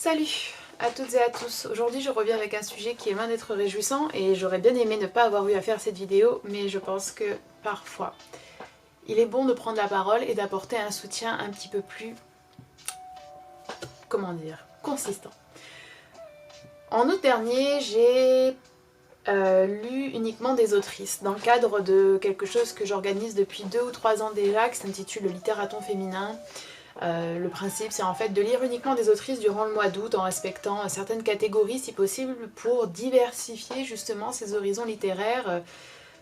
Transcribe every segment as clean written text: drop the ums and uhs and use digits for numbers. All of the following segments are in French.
Salut à toutes et à tous. Aujourd'hui je reviens avec un sujet qui est loin d'être réjouissant et j'aurais bien aimé ne pas avoir eu à faire cette vidéo, mais je pense que parfois il est bon de prendre la parole et d'apporter un soutien un petit peu plus, comment dire, consistant. En août dernier, j'ai lu uniquement des autrices dans le cadre de quelque chose que j'organise depuis 2 ou 3 ans déjà, qui s'intitule le Littératon féminin. Le principe c'est en fait de lire uniquement des autrices durant le mois d'août en respectant certaines catégories si possible pour diversifier justement ces horizons littéraires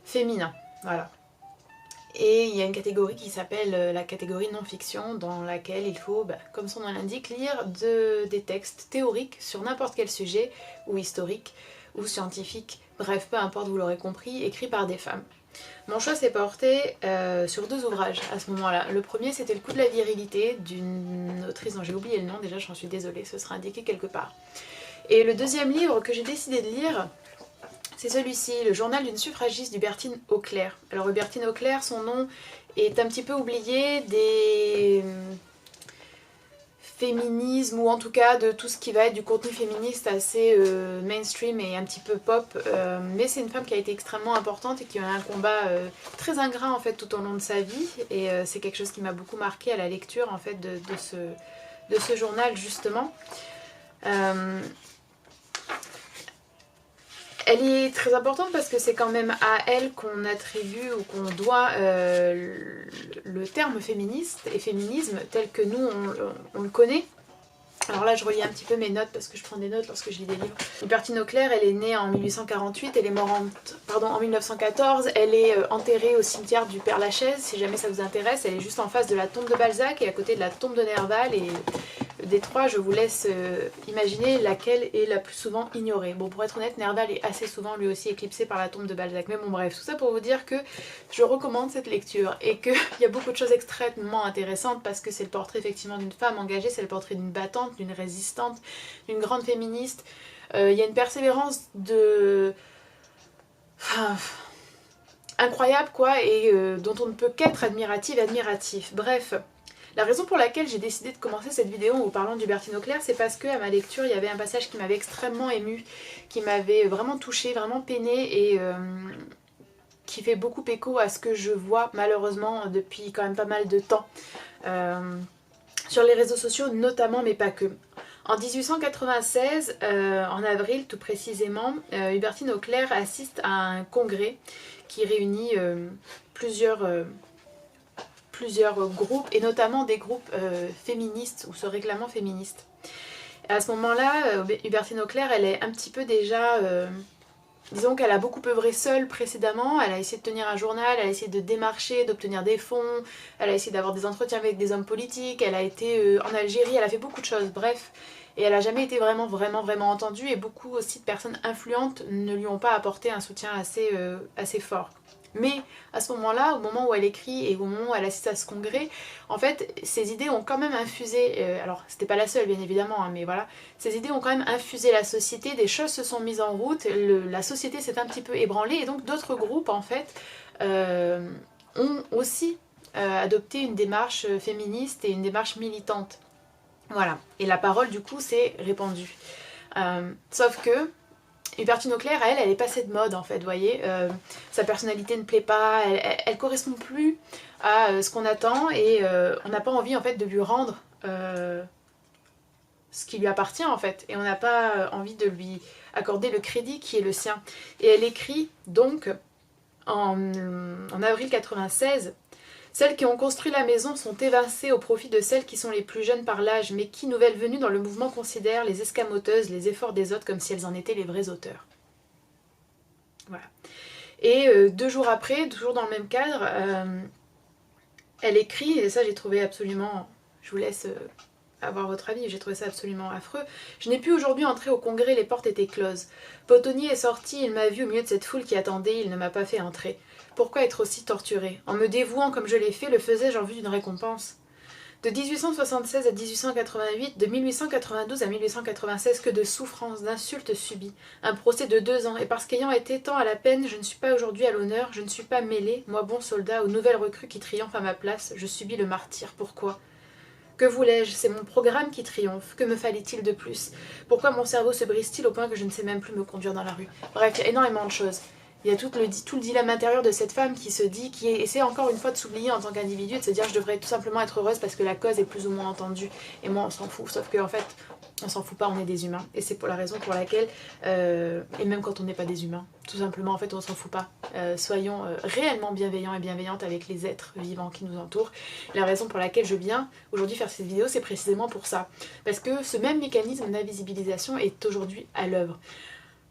féminins. Voilà. Et il y a une catégorie qui s'appelle la catégorie non-fiction dans laquelle il faut, comme son nom l'indique, lire des textes théoriques sur n'importe quel sujet, ou historique, ou scientifique, bref, peu importe, vous l'aurez compris, écrits par des femmes. Mon choix s'est porté sur 2 ouvrages à ce moment-là. Le premier c'était Le coup de la virilité d'une autrice dont j'ai oublié le nom, déjà j'en suis désolée, ce sera indiqué quelque part. Et le deuxième livre que j'ai décidé de lire, c'est celui-ci, Le journal d'une suffragiste d'Hubertine Auclair. Alors Hubertine Auclair, son nom est un petit peu oublié des féminisme ou en tout cas de tout ce qui va être du contenu féministe assez mainstream et un petit peu pop, mais c'est une femme qui a été extrêmement importante et qui a eu un combat très ingrat en fait tout au long de sa vie, et c'est quelque chose qui m'a beaucoup marqué à la lecture en fait de ce journal justement. Elle est très importante parce que c'est quand même à elle qu'on attribue ou qu'on doit le terme féministe et féminisme tel que nous on le connaît. Alors là je relis un petit peu mes notes parce que je prends des notes lorsque je lis des livres. Hubertine Auclair, elle est née en 1848, elle est morte en 1914, elle est enterrée au cimetière du Père-Lachaise, si jamais ça vous intéresse. Elle est juste en face de la tombe de Balzac et à côté de la tombe de Nerval, et des trois, je vous laisse imaginer laquelle est la plus souvent ignorée. Bon, pour être honnête, Nerval est assez souvent lui aussi éclipsé par la tombe de Balzac. Mais bon, bref, tout ça pour vous dire que je recommande cette lecture et qu'il y a beaucoup de choses extrêmement intéressantes parce que c'est le portrait effectivement d'une femme engagée, c'est le portrait d'une battante, d'une résistante, d'une grande féministe. Il y a une persévérance incroyable quoi, et dont on ne peut qu'être admiratif. Bref. La raison pour laquelle j'ai décidé de commencer cette vidéo en vous parlant d'Hubertine Auclair, c'est parce qu'à ma lecture, il y avait un passage qui m'avait extrêmement émue, qui m'avait vraiment touchée, vraiment peinée, et qui fait beaucoup écho à ce que je vois malheureusement depuis quand même pas mal de temps sur les réseaux sociaux notamment, mais pas que. En 1896, en avril tout précisément, Hubertine Auclair assiste à un congrès qui réunit plusieurs groupes, et notamment des groupes féministes ou se réclamant féministes. Et à ce moment-là, Hubertine Auclair, elle est un petit peu déjà... disons qu'elle a beaucoup œuvré seule précédemment, elle a essayé de tenir un journal, elle a essayé de démarcher, d'obtenir des fonds, elle a essayé d'avoir des entretiens avec des hommes politiques, elle a été en Algérie, elle a fait beaucoup de choses, bref. Et elle n'a jamais été vraiment entendue, et beaucoup aussi de personnes influentes ne lui ont pas apporté un soutien assez fort. Mais à ce moment-là, au moment où elle écrit et au moment où elle assiste à ce congrès, en fait, ses idées ont quand même infusé, alors c'était pas la seule bien évidemment, hein, mais voilà, ces idées ont quand même infusé la société, des choses se sont mises en route, la société s'est un petit peu ébranlée, et donc d'autres groupes en fait ont aussi adopté une démarche féministe et une démarche militante. Voilà, et la parole du coup s'est répandue. Sauf que Hubertine Auclair, elle est passée de mode en fait, vous voyez. Sa personnalité ne plaît pas, elle correspond plus à ce qu'on attend, et on n'a pas envie en fait de lui rendre ce qui lui appartient en fait, et on n'a pas envie de lui accorder le crédit qui est le sien. Et elle écrit donc en avril 96: celles qui ont construit la maison sont évincées au profit de celles qui sont les plus jeunes par l'âge, mais qui, nouvelles venues dans le mouvement, considèrent les escamoteuses les efforts des autres comme si elles en étaient les vrais auteurs. Voilà. Et 2 jours après, toujours dans le même cadre, elle écrit, et ça j'ai trouvé absolument... Je vous laisse avoir votre avis, j'ai trouvé ça absolument affreux. Je n'ai pu aujourd'hui entrer au congrès, les portes étaient closes. Potonnier est sorti, il m'a vu au milieu de cette foule qui attendait, il ne m'a pas fait entrer. Pourquoi être aussi torturée? En me dévouant comme je l'ai fait, le faisais-je en vue d'une récompense? De 1876 à 1888, de 1892 à 1896, que de souffrances, d'insultes subies. Un procès de 2 ans, et parce qu'ayant été tant à la peine, je ne suis pas aujourd'hui à l'honneur, je ne suis pas mêlée, moi bon soldat, aux nouvelles recrues qui triomphent à ma place, je subis le martyre. Pourquoi? Que voulais-je? C'est mon programme qui triomphe. Que me fallait-il de plus? Pourquoi mon cerveau se brise-t-il au point que je ne sais même plus me conduire dans la rue? Bref, il y a énormément de choses. Il y a tout le dilemme intérieur de cette femme qui se dit, qui essaie encore une fois de s'oublier en tant qu'individu et de se dire je devrais tout simplement être heureuse parce que la cause est plus ou moins entendue. Et moi on s'en fout, sauf qu'en fait on s'en fout pas, on est des humains. Et c'est pour la raison pour laquelle, et même quand on n'est pas des humains, tout simplement en fait on s'en fout pas. Soyons réellement bienveillants et bienveillantes avec les êtres vivants qui nous entourent. La raison pour laquelle je viens aujourd'hui faire cette vidéo, c'est précisément pour ça. Parce que ce même mécanisme d'invisibilisation est aujourd'hui à l'œuvre.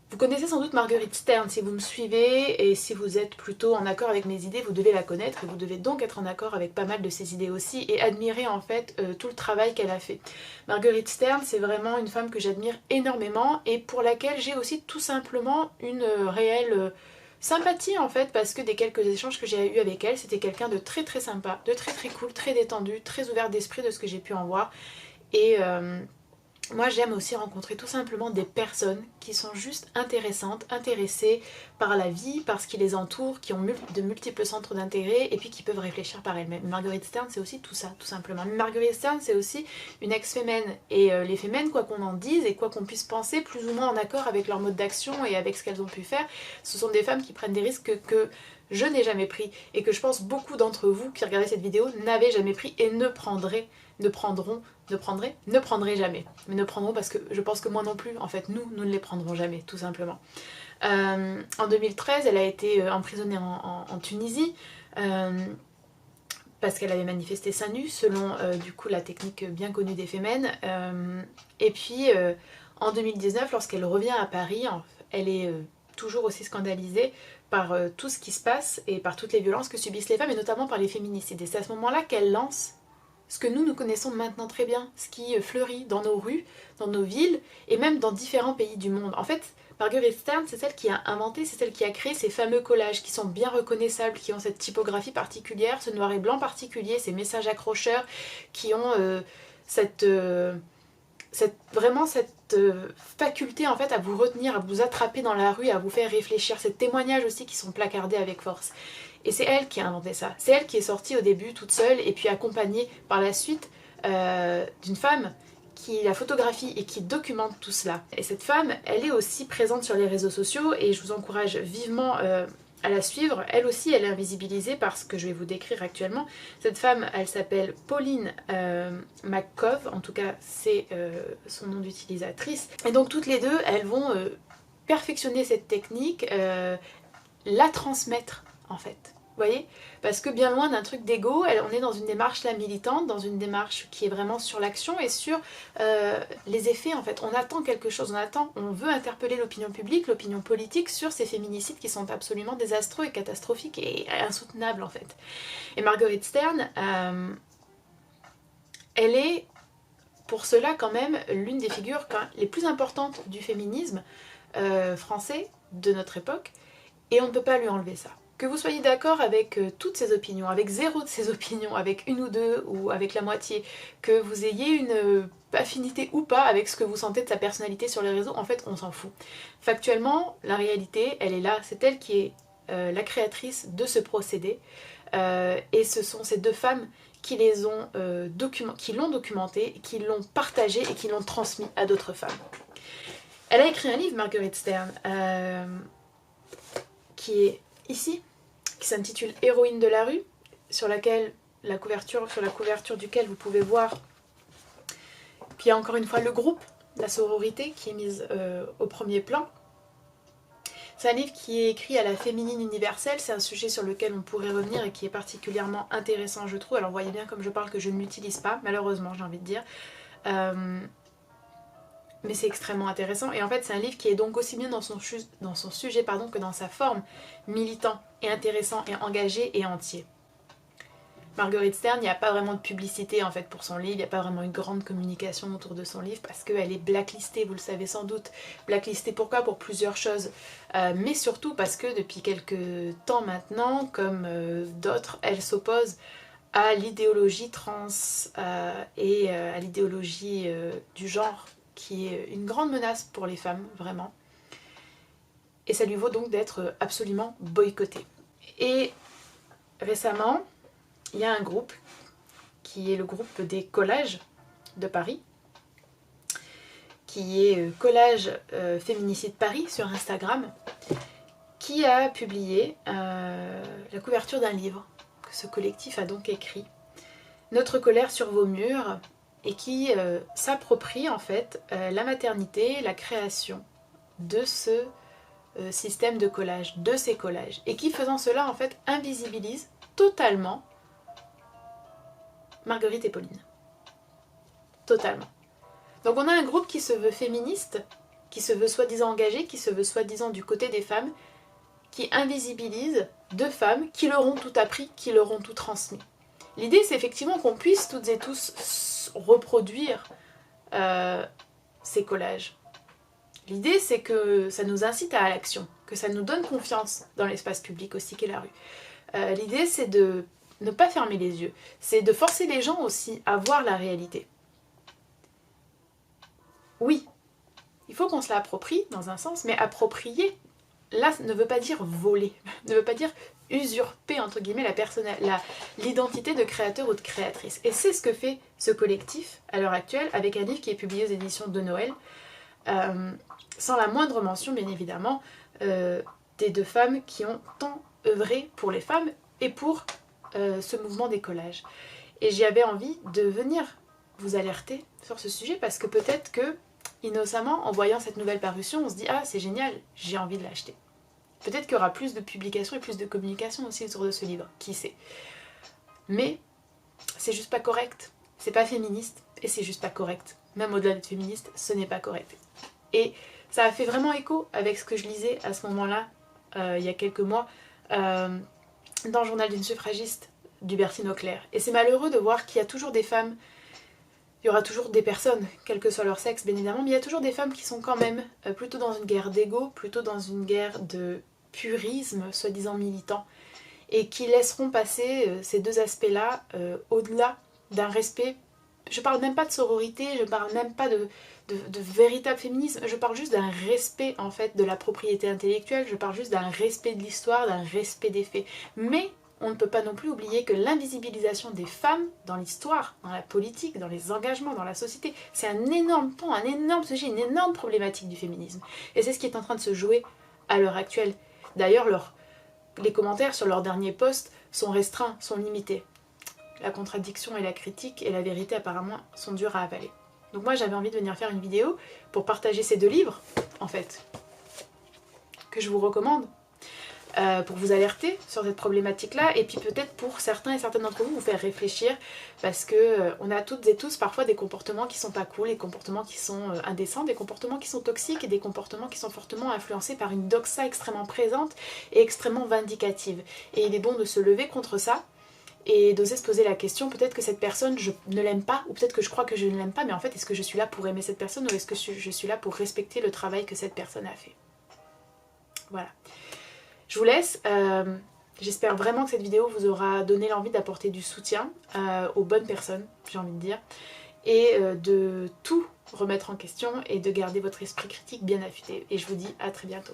Vous connaissez sans doute Marguerite Stern, si vous me suivez et si vous êtes plutôt en accord avec mes idées, vous devez la connaître et vous devez donc être en accord avec pas mal de ses idées aussi et admirer en fait tout le travail qu'elle a fait. Marguerite Stern, c'est vraiment une femme que j'admire énormément et pour laquelle j'ai aussi tout simplement une réelle sympathie en fait, parce que des quelques échanges que j'ai eu avec elle, c'était quelqu'un de très très sympa, de très très cool, très détendu, très ouvert d'esprit de ce que j'ai pu en voir et... moi j'aime aussi rencontrer tout simplement des personnes qui sont juste intéressantes, intéressées par la vie, par ce qui les entoure, qui ont de multiples centres d'intérêt et puis qui peuvent réfléchir par elles-mêmes. Marguerite Stern c'est aussi tout ça, tout simplement. Marguerite Stern c'est aussi une ex-fémène et les fémènes, quoi qu'on en dise et quoi qu'on puisse penser, plus ou moins en accord avec leur mode d'action et avec ce qu'elles ont pu faire, ce sont des femmes qui prennent des risques que je n'ai jamais pris et que je pense beaucoup d'entre vous qui regardez cette vidéo n'avaient jamais pris et ne prendrez jamais. Mais ne prendront parce que je pense que moi non plus, en fait, nous ne les prendrons jamais, tout simplement. En 2013, elle a été emprisonnée en Tunisie parce qu'elle avait manifesté seins nus, selon du coup la technique bien connue des fémènes. Et puis en 2019, lorsqu'elle revient à Paris, elle est toujours aussi scandalisée par tout ce qui se passe et par toutes les violences que subissent les femmes, et notamment par les féminicides. Et c'est à ce moment-là qu'elle lance ce que nous connaissons maintenant très bien, ce qui fleurit dans nos rues, dans nos villes, et même dans différents pays du monde. En fait, Marguerite Stern, c'est celle qui a inventé, c'est celle qui a créé ces fameux collages qui sont bien reconnaissables, qui ont cette typographie particulière, ce noir et blanc particulier, ces messages accrocheurs, qui ont vraiment cette faculté en fait à vous retenir, à vous attraper dans la rue, à vous faire réfléchir, ces témoignages aussi qui sont placardés avec force. Et c'est elle qui a inventé ça. C'est elle qui est sortie au début toute seule et puis accompagnée par la suite d'une femme qui la photographie et qui documente tout cela. Et cette femme, elle est aussi présente sur les réseaux sociaux et je vous encourage vivement à la suivre. Elle aussi, elle est invisibilisée par ce que je vais vous décrire actuellement. Cette femme, elle s'appelle Pauline McCove, en tout cas c'est son nom d'utilisatrice. Et donc toutes les deux, elles vont perfectionner cette technique, la transmettre en fait. Vous voyez? Parce que bien loin d'un truc d'ego, on est dans une démarche là militante, dans une démarche qui est vraiment sur l'action et sur les effets en fait. On attend quelque chose, on veut interpeller l'opinion publique, l'opinion politique sur ces féminicides qui sont absolument désastreux et catastrophiques et insoutenables en fait. Et Marguerite Stern, elle est pour cela quand même l'une des figures les plus importantes du féminisme français de notre époque et on ne peut pas lui enlever ça. Que vous soyez d'accord avec toutes ses opinions, avec zéro de ses opinions, avec une ou deux ou avec la moitié, que vous ayez une affinité ou pas avec ce que vous sentez de sa personnalité sur les réseaux, en fait on s'en fout. Factuellement, la réalité, elle est là, c'est elle qui est la créatrice de ce procédé et ce sont ces deux femmes qui l'ont documenté, qui l'ont partagé et qui l'ont transmis à d'autres femmes. Elle a écrit un livre, Marguerite Stern, qui est ici, qui s'intitule Héroïne de la rue, sur la couverture duquel vous pouvez voir qu'il y a encore une fois le groupe, la sororité, qui est mise au premier plan. C'est un livre qui est écrit à la féminine universelle, c'est un sujet sur lequel on pourrait revenir et qui est particulièrement intéressant je trouve. Alors vous voyez bien comme je parle que je ne l'utilise pas, malheureusement j'ai envie de dire. Mais c'est extrêmement intéressant et en fait c'est un livre qui est donc aussi bien dans son sujet que dans sa forme, militant et intéressant et engagé et entier. Marguerite Stern, il n'y a pas vraiment de publicité en fait pour son livre, il n'y a pas vraiment une grande communication autour de son livre parce qu'elle est blacklistée, vous le savez sans doute. Blacklistée pourquoi? Pour plusieurs choses, mais surtout parce que depuis quelques temps maintenant, comme d'autres, elle s'oppose à l'idéologie trans et à l'idéologie du genre qui est une grande menace pour les femmes, vraiment. Et ça lui vaut donc d'être absolument boycotté. Et récemment, il y a un groupe qui est le groupe des collages de Paris, qui est Collage Féminicide Paris sur Instagram, qui a publié la couverture d'un livre que ce collectif a donc écrit, Notre colère sur vos murs, et qui s'approprie en fait la maternité, la création de ce système de collage, de ces collages, et qui faisant cela en fait invisibilise totalement Marguerite et Pauline. Totalement. Donc on a un groupe qui se veut féministe, qui se veut soi-disant engagé, qui se veut soi-disant du côté des femmes, qui invisibilise deux femmes qui leur ont tout appris, qui leur ont tout transmis. L'idée c'est effectivement qu'on puisse toutes et tous reproduire ces collages. L'idée c'est que ça nous incite à l'action, que ça nous donne confiance dans l'espace public aussi qu'est la rue. L'idée c'est de ne pas fermer les yeux, c'est de forcer les gens aussi à voir la réalité. Oui, il faut qu'on se l'approprie dans un sens, mais approprier, là, ne veut pas dire voler, ne veut pas dire usurper, entre guillemets, l'identité de créateur ou de créatrice. Et c'est ce que fait ce collectif, à l'heure actuelle, avec un livre qui est publié aux éditions de Noël, sans la moindre mention, bien évidemment, des deux femmes qui ont tant œuvré pour les femmes et pour ce mouvement des collages. Et j'avais envie de venir vous alerter sur ce sujet, parce que peut-être que, innocemment, en voyant cette nouvelle parution, on se dit « Ah, c'est génial, j'ai envie de l'acheter ». Peut-être qu'il y aura plus de publications et plus de communication aussi autour de ce livre, qui sait. Mais c'est juste pas correct, c'est pas féministe, et c'est juste pas correct. Même au-delà d'être féministe, ce n'est pas correct. Et ça a fait vraiment écho avec ce que je lisais à ce moment-là, il y a quelques mois, dans le journal d'une suffragiste d'Hubertine Auclair. Et c'est malheureux de voir qu'il y a toujours des femmes. Il y aura toujours des personnes, quel que soit leur sexe bien évidemment, mais il y a toujours des femmes qui sont quand même plutôt dans une guerre d'ego, plutôt dans une guerre de purisme, soi-disant militant, et qui laisseront passer ces deux aspects-là au-delà d'un respect. Je parle même pas de sororité, je parle même pas de véritable féminisme, je parle juste d'un respect en fait de la propriété intellectuelle, je parle juste d'un respect de l'histoire, d'un respect des faits. Mais on ne peut pas non plus oublier que l'invisibilisation des femmes dans l'histoire, dans la politique, dans les engagements, dans la société, c'est un énorme pan, un énorme sujet, une énorme problématique du féminisme. Et c'est ce qui est en train de se jouer à l'heure actuelle. D'ailleurs, les commentaires sur leur dernier post sont restreints, sont limités. La contradiction et la critique et la vérité apparemment sont dures à avaler. Donc moi j'avais envie de venir faire une vidéo pour partager ces deux livres, en fait, que je vous recommande. Pour vous alerter sur cette problématique-là, et puis peut-être pour certains et certaines d'entre vous, vous faire réfléchir, parce que on a toutes et tous parfois des comportements qui sont pas cool, des comportements qui sont indécents, des comportements qui sont toxiques, et des comportements qui sont fortement influencés par une doxa extrêmement présente et extrêmement vindicative. Et il est bon de se lever contre ça, et d'oser se poser la question, peut-être que cette personne, je ne l'aime pas, ou peut-être que je crois que je ne l'aime pas, mais en fait, est-ce que je suis là pour aimer cette personne, ou est-ce que je suis là pour respecter le travail que cette personne a fait? Voilà. Je vous laisse, j'espère vraiment que cette vidéo vous aura donné l'envie d'apporter du soutien aux bonnes personnes, j'ai envie de dire, et de tout remettre en question et de garder votre esprit critique bien affûté. Et je vous dis à très bientôt.